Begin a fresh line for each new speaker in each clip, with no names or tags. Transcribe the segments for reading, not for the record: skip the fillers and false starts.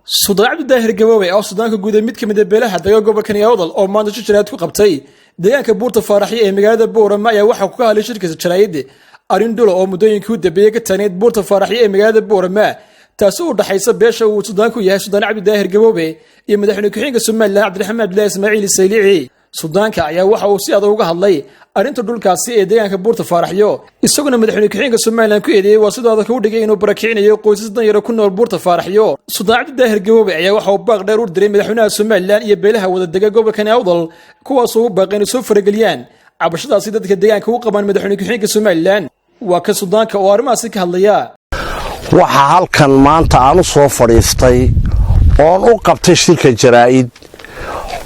Suldaanka daahir gaboobay oo Suldaanka guud ee mid ka mid ah beelaha daga gobolka Niyadal oo maanta shirkad ku qabtay deegaanka buurta Faaraxi ee magaalada Boorama ayaa waxa ku hadlay shirkadda Jaraayid arin dhulo oo muddooyinkii u dambeeyay ka taneed buurta Faaraxi ee magaalada Boorama taasoo u dhaxaysa beesha uu Suldaanku yahay Suldaanka daahir gaboobay iyo madaxweyne ku-xigeenka Soomaaliland Cabdiraxmaan Ismaaciil Saylici Suldaanka ayaa waxa uu si adag uga hadlay arinta dhulkaasi ee deegaanka buurta Faaraxyo isaguna madaxweyne ku-xigeenka Soomaaliland ku eedeeyay waa sidoo kale u dhigay inuu barakicinayo qoysas dan yar ku nool buurta Faaraxyo Suldaanka daahir gaboobay ayaa waxa uu baaq dheer u diray madaxweynaha Soomaaliland iyo beelaha wada degan gobolka Niyadal kuwaas oo baaqeen soo farageliyaan cabashadaasi dadka deegaanka u qabaan madaxweyne ku-xigeenka Soomaaliland waa ka Suldaanka oo arrimahaasi ka hadlaya
waxa halkan maanta aanu soo fadhiistay oo u qabtay shirka Jaraayid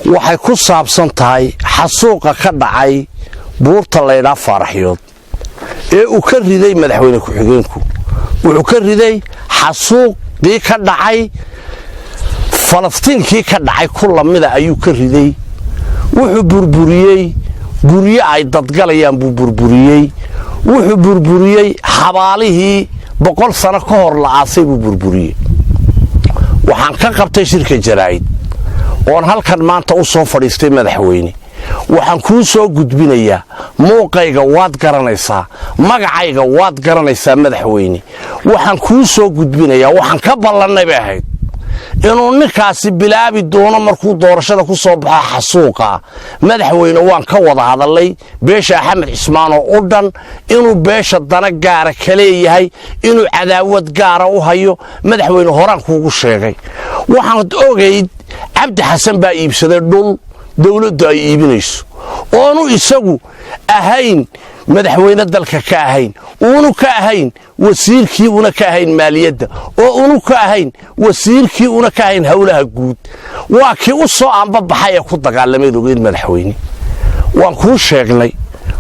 waxay ku saabsan tahay xasuuqa ka dhacay buurta leeyda Faaraxyood ee uu ka riday madaxweyne ku-xigeenku wuxuu ka riday xasuuqii ka dhacay Falastiinkii ka dhacay kulamada ayuu ka riday wuxuu burburiyay guriyo ay dadgalayaan buu burburiyay wuxuu burburiyay xabaalihii 100 sano ka hor la aasay buu burburiyay waxaan ka qabtay shirka Jaraayid oo halkan maanta u soo fadhiistay madaxweyne waxaan ku soo gudbinayaa muuqayga waad garanaysaa magacayga waad garanaysaa madaxweyne waxaan ku soo gudbinayaa waxaan ka ballanay baahay inuu ninkaasi bilaabi doono markuu doorashada ku soo baxo xasuuqa madaxweyne waan ka wada hadalay Beesha Cismaan oo dhan inuu beesha dana gaar kale yahay inuu cadaawad gaar u hayo madaxweyne horaan kuugu sheegay waxaan ogeyd Cabdi Xasan baa iibsaday dhul dawladdu ay iibinayso oonu isagu ahayn madaxweyne dalka ka ahayn uu ka ahayn wasiirkii una ka ahayn maaliyadda oo uu ka ahayn wasiirkii una ka ahayn hawlaha guud waa kii u soo aanbabaxay ku dagaalamay ogeyd madaxweyne waan ku sheegnay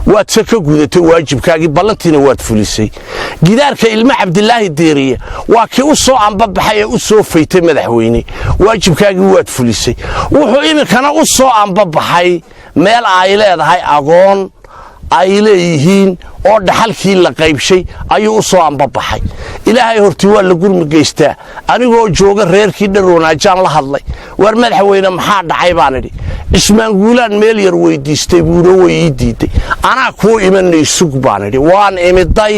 waad ka gudatay waajibkaagii ballantiina waad fulisay gidaarka ilma Cabdilaahi Diray waa kii u soo aanbabaxay u soo faytay madaxweyne waajibkaagii waad fulisay wuxuu iminkana u soo aanbabaxay meel ay leedahay agoon ay leeyihiin oo dhaxalkii la qaybshay ayuu u soo aanbabaxay ilaahay hortii waa la gurmigeystaa anigoo jooga reerkii dharoonajaan la hadlay war madaxweyne maxaa dhacay baan idhi Cismaan Guulaan meel yar weydiistay buuro way diiday ana ku imanay sug baan idhi waan imiday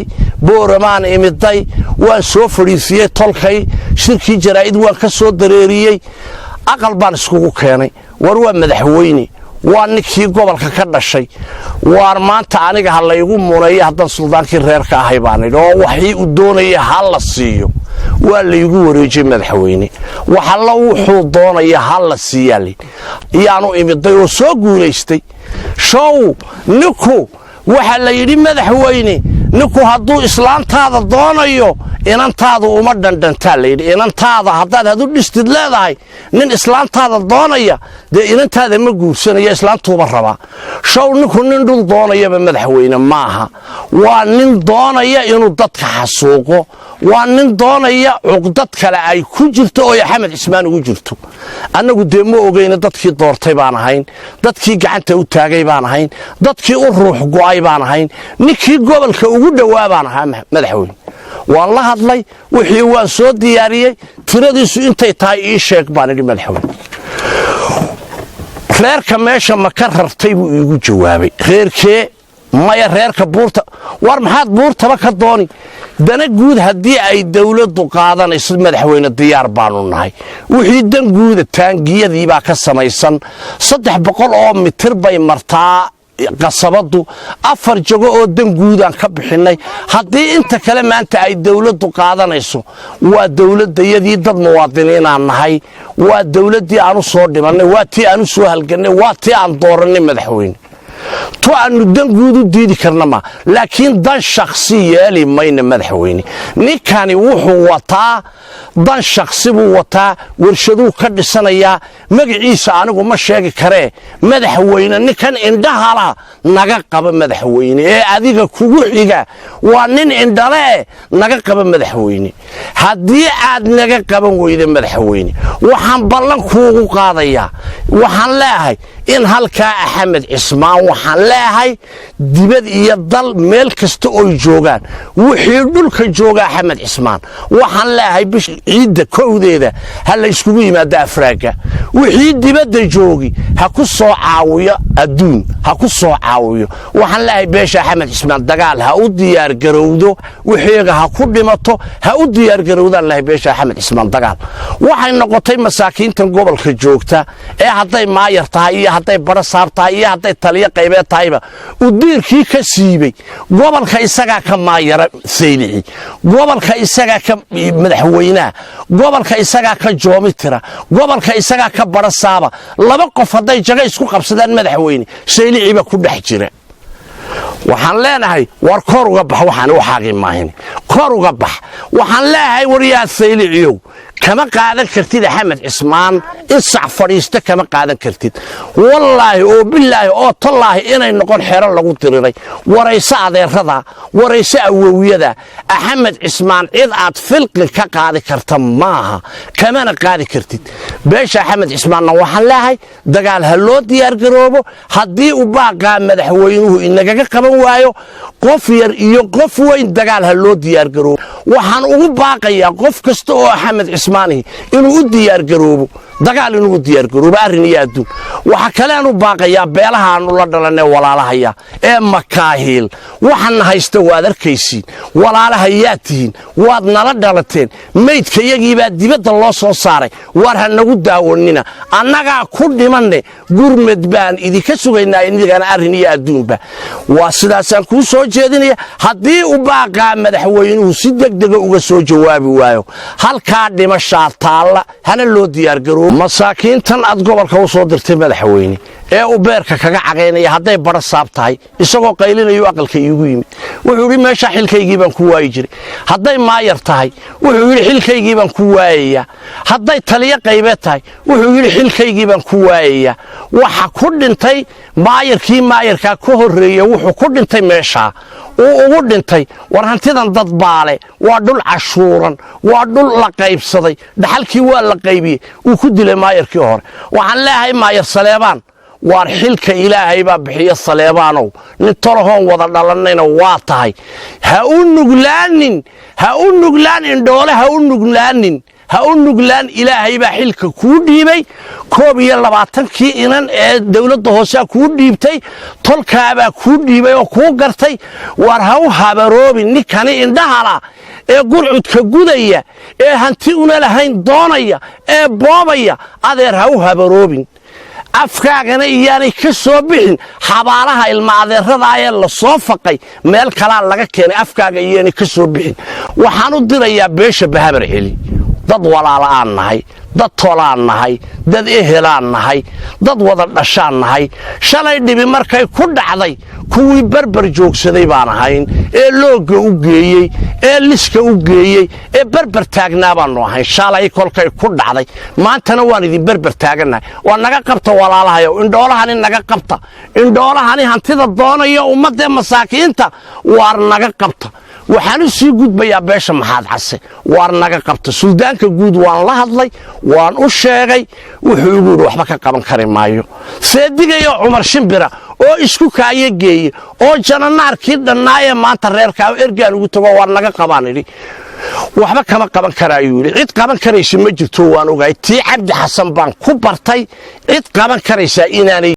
Booramaan imiday waan soo fadhiisiyay tolkay shirkii Jaraayid waan ka soo dareeriyay aqal baan iskugu keenay war waa madaxweyne waa ninkii gobolka ka dhashay waar maanta aniga hal laygu muunay hadan Suldaankii reerka ahay baan idhi oo waxii u doonayay hal la siiyo waa laygu wareejay madaxweyne waxa la wuxuu doonayay hal la siiyay yaanu imiday oo soo guuleystay show ninku waxa la yiri madaxweyne ninku hadduu islaantaada doonayo inantaadu uma dhandhantaa leeyay inantaada hadaad u dhistid leedahay nin islaantaada doonaya de inantaada ma guursanaya islaantuuba raba show ninku nin dhul doonaya madaxweyne maaha waa nin doonaya inuu dadka xasuuqo waa nin doonaya uqdad kale ay ku jirto oo Axmed Cismaan ugu jirto anagu deemo ogeeyna dadkii doortay baan ahayn dadkii gacanta u taagay baan ahayn dadkii u ruux go'ay baan ahayn ninkii gobolka ugu dhawaa baan ahaa madaxweyne waan la hadlay wixii waan soo diyaariyay tiradiisu intay tahay ii sheeg baan idhi madaxweyne reerka meesha ma ka rartay buu iigu jawaabay reerkee maya reerka buurta war maxaad buurtaba ka dooni dana guud hadii ay dawladdu qaadanayso madaxweyne diyaar baanu nahay wixii dan guud taangiyadii baa ka samaysan 300 oo mitir bay martaa qasabadu 4 jago oo dan guud aan ka bixinay hadii inta kale maanta ay dawladdu qaadanayso waa dawladayadii dad muwaadiniin aan nahay waa dawladii aanu soo dhimanay waa tii aanu soo halganay waa tii aan dooranay madaxweyne تو أنو دن جودو ديدي كرنما لكن دن شخصي يالي مين مدحويني نكاني وحو وطا دن شخصي بو وطا ورشدو كرد سنيا مقعيسا عنقو مشاقي كري مدحويني نكان اندهالا نقاقب مدحويني اذيقا كوحيقا وانين اندالي نقاقب مدحويني هدي عاد نقاقب ويدي مدحويني وحان بلان كوغو قاضيا وحان لاهي in halkaa axmed cismaan waxaan leeyahay dibad iyo dal meel kasta oo joogaan wixii dhulka jooga axmed cismaan waxaan leeyahay bish ciidda kowdeeda ha la iskugu yimaado afraaga wixii dibadda joogi ha ku soo caawiyo adduun ha ku soo caawiyo waxaan leeyahay beesha axmed cismaan dagaal ha u diyaar garowdo wixiiga ha ku dhimato ha u diyaar garowdaan leeyahay beesha axmed cismaan dagaal waxay noqotay masaakiintan gobolka joogta ee hadday maayar tahay iyo hadday bara saab tahay iyo hadday taliyo qaybeed tahayba u diirkii ka siibay gobolka isagaa ka maayara saylici gobolka isagaa ka madaxweynaha gobolka isagaa ka joomitira gobolka isagaa ka bara saaba laba qof hadday jaga isku qabsadaan madaxweyne sayliciba ku dhex jira waxaan leenahay war kor uga bax waxaan waxaagii maahin kor uga bax waxaan leeyahay waryaa sayliciyow kama qaadan kartid axmed cismaan in sac fadhiista kama qaadan kartid wallaahi oo bilaahi oo tallaahi inay noqon xeran lagu diriray warayso adeerada warayso awowiyada axmed cismaan cid aad filqi ka qaadi karta maaha kamana qaadi kartid beesha axmed cismaanna waxaan leeyahay dagaal ha loo diyaar garoobo haddii u baaqaa madaxweynuhu inagaga qaban waayo qof yar iyo qof weyn dagaal ha loo diyaar garoobo waxaan ugu baaqayaa qof kasta oo axmed cismaanihi inuu u diyaar garoobo dagaal inuu diyaar garoobo arrin iyo adduun waxa kale aanu baaqayaa beelaha aanu la dhalanay walaalahaya ee makaahiil waxaan haysta waad arkaysiin walaalahayaa tihiin waad nala dhalateen meydka iyagiibaa dibadda loo soo saaray war ha nagu daawanina annagaa ku dhimanne gurmad baan idinka sugaynaa inagana arrin iyo adduunba waa sidaasaan kuu soo jeedinaya haddii u baaqaa madaxweynuhu si degdega uga soo jawaabi waayo halkaa dhimashaa taalla hana loo diyaar garoobo masaakiintan aad gobolka u soo dirtay madaxweyne ee u beerka kaga cagaynaya hadday bara saab tahay isagoo qaylinayo aqalka iigu yimid wuxuu yidhi meesha xilkaygii baan ku waayi jiray hadday maayar tahay wuxuu yidhi xilkaygii baan ku waayayaa hadday taliyo qaybeed tahay wuxuu yidhi xilkaygii baan ku waayayaa waxa ku dhintay maayarkii maayarkaa ka horreeya wuxuu ku dhintay meeshaa uu ugu dhintay war hantidan dad baale waa dhul cashuuran waa dhul la qaybsaday dhaxalkii waa la qaybiyey uu ku dilay maayarkii hore waxaan leeyahay maayar saleebaan waar xilka ilaahay baa bixiya saleebaanow nin tolahoon wada dhalannayna waa tahay ha u nuglaanin dhoole ha u nuglaan ilaahay baa xilka kuu dhiibay 22 inan ee dawladda hoose kuu dhiibtay tolkaabaa kuu dhiibay oo kuu gartay war ha u habaroobin ninkani indhahala ee gurcudka gudaya ee hanti una lahayn doonaya ee boobaya adeer ha u habaroobin afkaagana iyaanay ka soo bixin xabaalaha ilma adeerada ee la soo faqay meel kala laga keenay afkaaga iyaanay ka soo bixin waxaan u dirayaa beesha bahabar celi dad walaalaan nahay dad tolaan nahay dad ehelaan nahay dad wada dhashaan nahay shalay dhibi markay ku dhacday kuwii barbar joogsaday baan ahayn ee looga u geeyey ee liska u geeyey ee barbar taagnaa baanu ahayn shalay kolkay ku dhacday maantana waan idin barbar taaganahay waa naga qabta walaalahayo indhoolahani naga qabta indhoolahani hantida doonaya ummadda masaakiinta waar naga qabta waxaan u sii gudbayaa beesha maxaad case waar naga qabta suldaanka guud waan la hadlay waan u sheegay wuxuu igu yidhi waxba ka qaban kari maayo seedigayo cumar shimbira oo isku kaaye geeye oo jananaarkii dhannaaye maanta reerkaa ergaan ugu tago waar naga qabaan idhi waxba kama qaban karaayuu yidhi cid qaban karaysa ma jirto waan ogahay tii cabdi xasan baan ku bartay cid qaban karaysaa inaanay